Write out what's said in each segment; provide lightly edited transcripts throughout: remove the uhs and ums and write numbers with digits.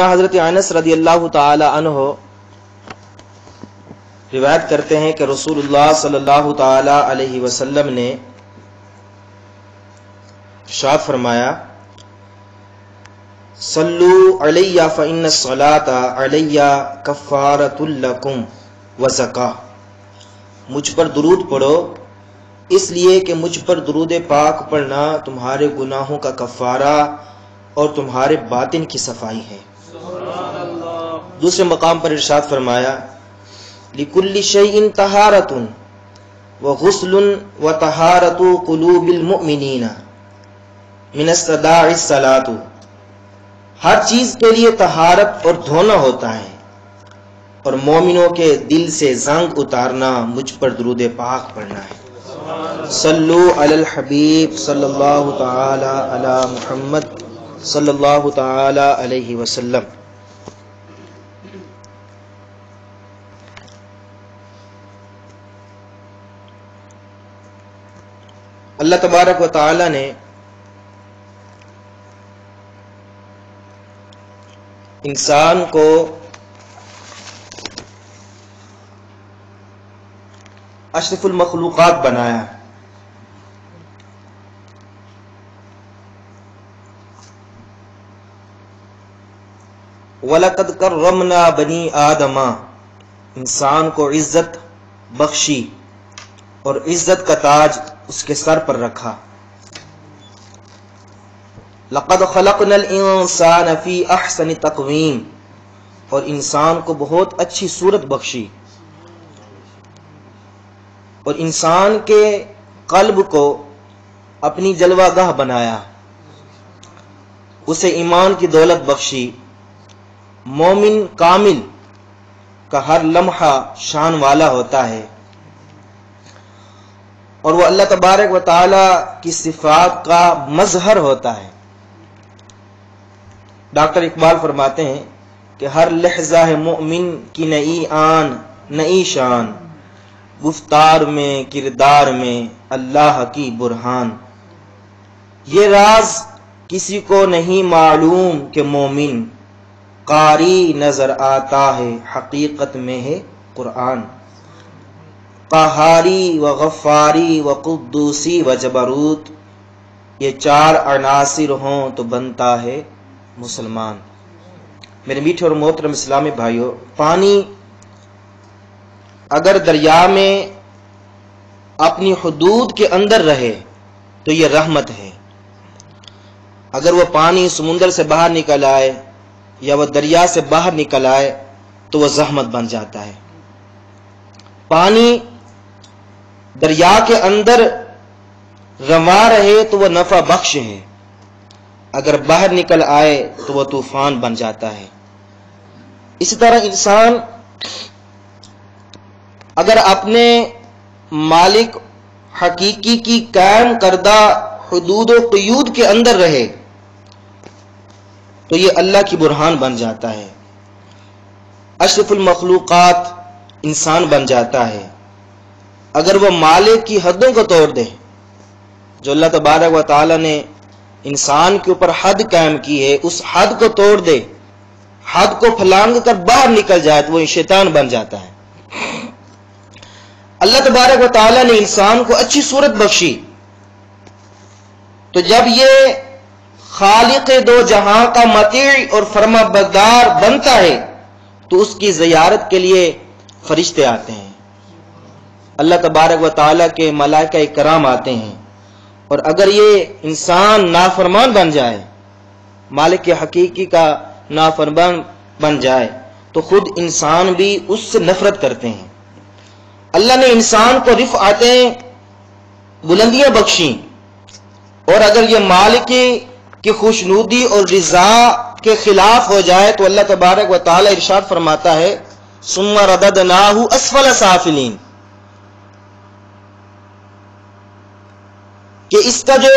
حضرت انس رضی اللہ تعالی عنہ روایت کرتے ہیں کہ رسول اللہ صلی اللہ تعالی علیہ وسلم نے ارشاد فرمایا صلو علی فإن الصلاة علی کفارۃ لکم وزکاۃ، مجھ پر درود پڑھو اس لیے کہ مجھ پر درود پاک پڑھنا تمہارے گناہوں کا کفارہ اور تمہارے باطن کی صفائی ہے۔ دوسرے مقام پر ارشاد فرمایا لِكُلِّ شَيْءٍ طَهَارَةٌ وَغُسْلٌ وَطَهَارَةُ قُلُوبِ الْمُؤْمِنِينَ مِنَ الصَّدَاعِ الصَّلَاةُ، ہر چیز کے لیے طہارت اور دھونا ہوتا ہے اور مومنوں کے دل سے زنگ اتارنا مجھ پر درود پاک پڑھنا ہے۔ صلو علی الحبیب صلی اللہ تعالی علی محمد صلی اللہ تعالی علیہ وسلم۔ اللہ تبارک و تعالی نے انسان کو اشرف المخلوقات بنایا، وَلَقَدْ كَرَّمْنَا بَنِي آدَمَ، انسان کو عزت بخشی اور عزت کا تاج اس کے سر پر رکھا۔ لَقَدْ خَلَقْنَا الْإِنسَانَ فِي أَحْسَنِ تَقْوِيمٍ، اور انسان کو بہت اچھی صورت بخشی اور انسان کے قلب کو اپنی جلوہ گاہ بنایا، اسے ایمان کی دولت بخشی۔ مومن کامل کا ہر لمحہ شان والا ہوتا ہے اور وہ اللہ تبارک و تعالی کی صفات کا مظہر ہوتا ہے۔ ڈاکٹر اقبال فرماتے ہیں کہ ہر لحظہ ہے مومن کی نئی آن نئی شان، گفتار میں کردار میں اللہ کی برہان، یہ راز کسی کو نہیں معلوم کہ مومن قاری نظر آتا ہے حقیقت میں ہے قرآن، قہاری و غفاری و قدوسی و جبروت، یہ چار عناصر ہوں تو بنتا ہے مسلمان۔ میرے میٹھے اور محترم اسلامی بھائیوں، پانی اگر دریا میں اپنی حدود کے اندر رہے تو یہ رحمت ہے، اگر وہ پانی سمندر سے باہر نکل آئے یا وہ دریا سے باہر نکل آئے تو وہ زحمت بن جاتا ہے۔ پانی دریا کے اندر رواں رہے تو وہ نفع بخش ہے، اگر باہر نکل آئے تو وہ طوفان بن جاتا ہے۔ اسی طرح انسان اگر اپنے مالک حقیقی کی قائم کردہ حدود و قیود کے اندر رہے تو یہ اللہ کی برہان بن جاتا ہے، اشرف المخلوقات انسان بن جاتا ہے۔ اگر وہ مالک کی حدوں کو توڑ دے، جو اللہ تبارک و تعالی نے انسان کے اوپر حد قائم کی ہے، اس حد کو توڑ دے، حد کو پھلانگ کر باہر نکل جائے تو وہ شیطان بن جاتا ہے۔ اللہ تبارک و تعالی نے انسان کو اچھی صورت بخشی، تو جب یہ خالق دو جہاں کا مطیع اور فرما بردار بنتا ہے تو اس کی زیارت کے لیے فرشتے آتے ہیں، اللہ تبارک و تعالی کے ملائکہ کرام آتے ہیں، اور اگر یہ انسان نافرمان بن جائے، مالک حقیقی کا نافرمان بن جائے تو خود انسان بھی اس سے نفرت کرتے ہیں۔ اللہ نے انسان کو رفعتیں بلندیاں بخشیں، اور اگر یہ مالک کی خوشنودی اور رضا کے خلاف ہو جائے تو اللہ تبارک و تعالی ارشاد فرماتا ہے ثم رددناہ اسفل سافلین، کہ اس کا جو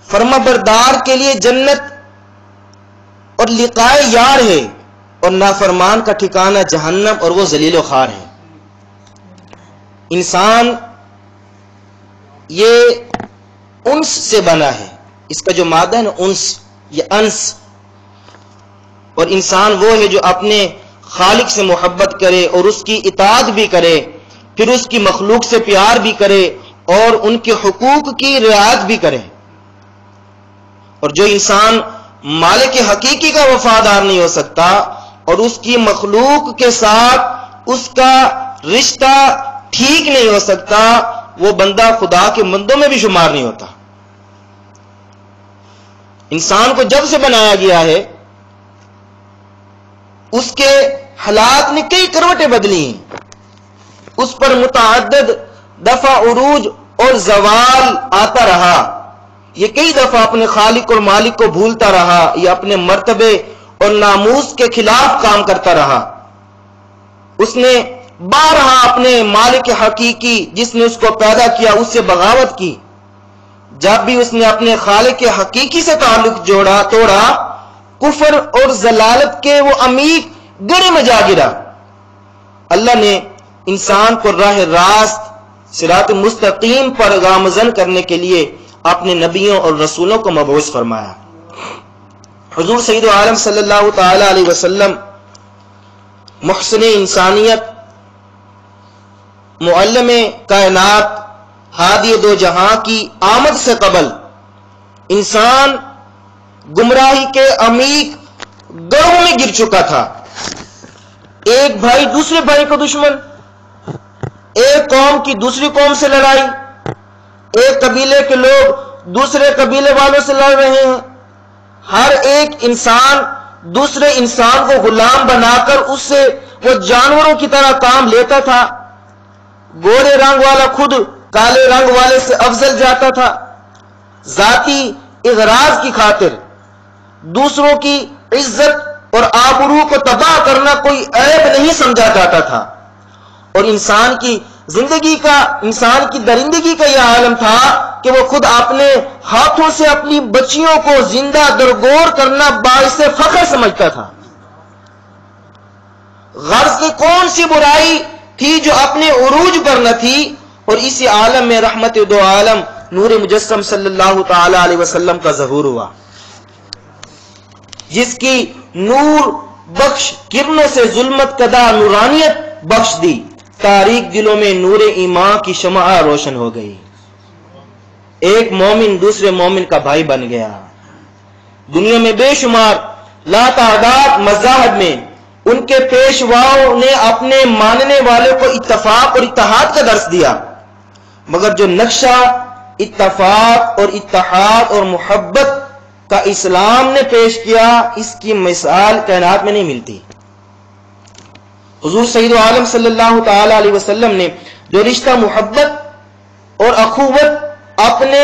فرما بردار کے لیے جنت اور لقائے یار ہے اور نافرمان کا ٹھکانہ جہنم اور وہ ذلیل و خوار ہے۔ انسان یہ انس سے بنا ہے، اس کا جو مادہ ہے نا انس، یہ انس، اور انسان وہ ہے جو اپنے خالق سے محبت کرے اور اس کی اطاعت بھی کرے، پھر اس کی مخلوق سے پیار بھی کرے اور ان کے حقوق کی رعایت بھی کرے۔ اور جو انسان مالک حقیقی کا وفادار نہیں ہو سکتا اور اس کی مخلوق کے ساتھ اس کا رشتہ ٹھیک نہیں ہو سکتا، وہ بندہ خدا کے بندوں میں بھی شمار نہیں ہوتا۔ انسان کو جب سے بنایا گیا ہے اس کے حالات نے کئی کروٹیں بدلی ہیں، اس پر متعدد دفعہ عروج اور زوال آتا رہا، یہ کئی دفعہ اپنے خالق اور مالک کو بھولتا رہا، یہ اپنے مرتبے اور ناموس کے خلاف کام کرتا رہا۔ اس نے بارہا اپنے مالک حقیقی جس نے اس کو پیدا کیا اس سے بغاوت کی۔ جب بھی اس نے اپنے خالق حقیقی سے تعلق توڑا، کفر اور ضلالت کے وہ عمیق گڑھے میں جا گرا۔ اللہ نے انسان کو راہ راست صراط مستقیم پر گامزن کرنے کے لیے اپنے نبیوں اور رسولوں کو مبعوث فرمایا۔ حضور سید عالم صلی اللہ تعالی علیہ وسلم محسن انسانیت، معلم کائنات، ہادی دو جہاں کی آمد سے قبل انسان گمراہی کے عمیق گڑھوں میں گر چکا تھا۔ ایک بھائی دوسرے بھائی کو دشمن، ایک قوم کی دوسری قوم سے لڑائی، ایک قبیلے کے لوگ دوسرے قبیلے والوں سے لڑ رہے ہیں، ہر ایک انسان دوسرے انسان کو غلام بنا کر اس سے وہ جانوروں کی طرح کام لیتا تھا۔ گورے رنگ والا خود کالے رنگ والے سے افضل جاتا تھا۔ ذاتی اغراض کی خاطر دوسروں کی عزت اور آبرو کو تباہ کرنا کوئی عیب نہیں سمجھا جاتا تھا، اور انسان کی زندگی کا، انسان کی درندگی کا یہ عالم تھا کہ وہ خود اپنے ہاتھوں سے اپنی بچیوں کو زندہ درگور کرنا باعث فخر سمجھتا تھا۔ غرض کی کون سی برائی تھی جو اپنے عروج پر نہ تھی، اور اسی عالم میں رحمت دو عالم نور مجسم صلی اللہ تعالی علیہ وسلم کا ظہور ہوا، جس کی نور بخش کرنوں سے ظلمت کدا نورانیت بخش دی، تاریک دلوں میں نور ایمان کی شمع روشن ہو گئی۔ ایک مومن دوسرے مومن کا بھائی بن گیا۔ دنیا میں بے شمار لا تعداد مذاہب میں ان کے پیشواؤں نے اپنے ماننے والے کو اتفاق اور اتحاد کا درس دیا، مگر جو نقشہ اتفاق اور اتحاد اور محبت کا اسلام نے پیش کیا، اس کی مثال کائنات میں نہیں ملتی۔ حضور سید عالم صلی اللہ تعالی علیہ وسلم نے جو رشتہ محبت اور اخوت اپنے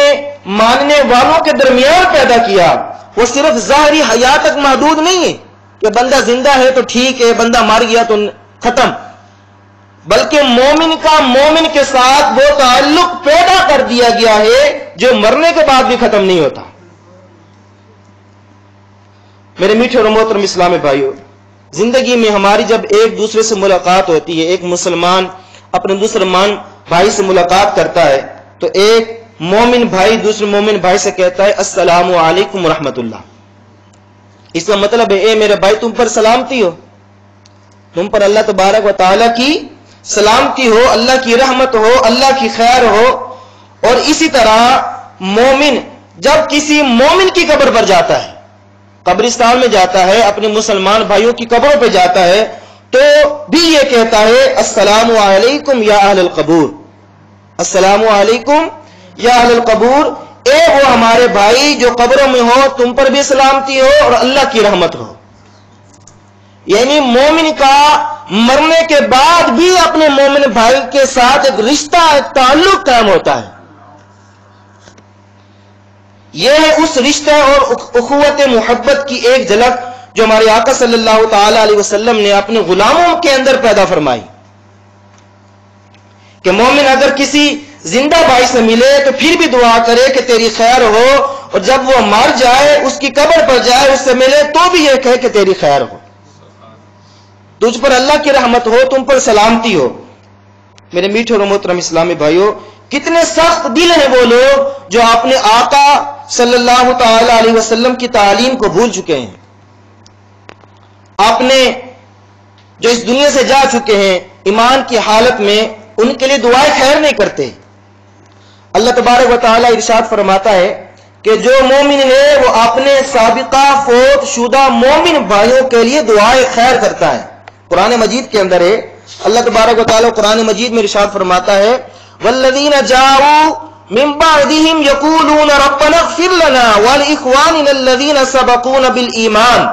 ماننے والوں کے درمیان پیدا کیا، وہ صرف ظاہری حیات تک محدود نہیں ہے کہ بندہ زندہ ہے تو ٹھیک ہے، بندہ مر گیا تو ختم، بلکہ مومن کا مومن کے ساتھ وہ تعلق پیدا کر دیا گیا ہے جو مرنے کے بعد بھی ختم نہیں ہوتا۔ میرے میٹھے اور محترم اسلامی بھائیو، زندگی میں ہماری جب ایک دوسرے سے ملاقات ہوتی ہے، ایک مسلمان اپنے دوسرے بھائی سے ملاقات کرتا ہے، تو ایک مومن بھائی دوسرے مومن بھائی سے کہتا ہے السلام علیکم ورحمۃ اللہ۔ اس کا مطلب ہے اے میرے بھائی تم پر سلامتی ہو، تم پر اللہ تبارک و تعالیٰ کی سلامتی ہو، اللہ کی رحمت ہو، اللہ کی خیر ہو۔ اور اسی طرح مومن جب کسی مومن کی قبر پر جاتا ہے، قبرستان میں جاتا ہے، اپنے مسلمان بھائیوں کی قبروں پہ جاتا ہے، تو بھی یہ کہتا ہے السلام علیکم یا اہل القبور، السلام علیکم یا اہل القبور، اے وہ ہمارے بھائی جو قبروں میں ہو، تم پر بھی سلامتی ہو اور اللہ کی رحمت ہو۔ یعنی مومن کا مرنے کے بعد بھی اپنے مومن بھائی کے ساتھ ایک رشتہ، ایک تعلق قائم ہوتا ہے۔ یہ ہے اس رشتہ اور اخوت محبت کی ایک جھلک جو ہمارے آقا صلی اللہ تعالی علیہ وسلم نے اپنے غلاموں کے اندر پیدا فرمائی، کہ مومن اگر کسی زندہ بھائی سے ملے تو پھر بھی دعا کرے کہ تیری خیر ہو، اور جب وہ مر جائے، اس کی قبر پر جائے، اس سے ملے تو بھی یہ کہے کہ تیری خیر ہو، تجھ پر اللہ کی رحمت ہو، تم پر سلامتی ہو۔ میرے میٹھے اور محترم اسلامی بھائیوں، کتنے سخت دل ہیں وہ لوگ جو اپنے آقا صلی اللہ تعالی علیہ وسلم کی تعلیم کو بھول چکے ہیں۔ اپنے جو اس دنیا سے جا چکے ہیں ایمان کی حالت میں ان کے لیے دعائیں خیر نہیں کرتے. اللہ تبارک و تعالی ارشاد فرماتا ہے کہ جو مومن ہے وہ اپنے سابقہ فوت شدہ مومن بھائیوں کے لیے دعائیں خیر کرتا ہے. قرآن مجید کے اندر ہے اللہ تبارک و تعالی قرآن مجید میں ارشاد فرماتا ہے والذین جاؤوا من بعدهم یقولون ربنا اغفر لنا ولاخواننا الذین سبقونا بالایمان.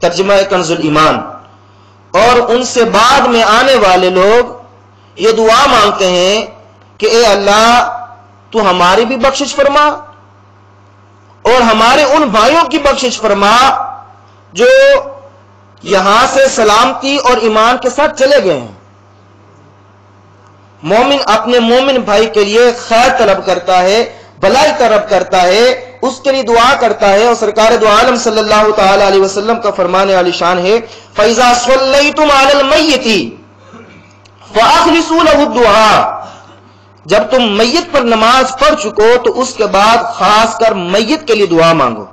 ترجمہ کنز الایمان. اور ان سے بعد میں آنے والے لوگ یہ دعا مانگتے ہیں کہ اے اللہ تو ہماری بھی بخشش فرما اور ہمارے ان بھائیوں کی بخشش فرما جو یہاں سے سلامتی اور ایمان کے ساتھ چلے گئے ہیں. مومن اپنے مومن بھائی کے لیے خیر طلب کرتا ہے، بھلائی طلب کرتا ہے، اس کے لیے دعا کرتا ہے. اور سرکار دو عالم صلی اللہ تعالی علیہ وسلم کا فرمان عالی شان ہے فَإِذَا صَلَّيْتُمْ عَلَى الْمَيِّتِ فَأَخْلِصُوا لَهُ الدُّعَاءَ. جب تم میت پر نماز پڑھ چکو تو اس کے بعد خاص کر میت کے لیے دعا مانگو.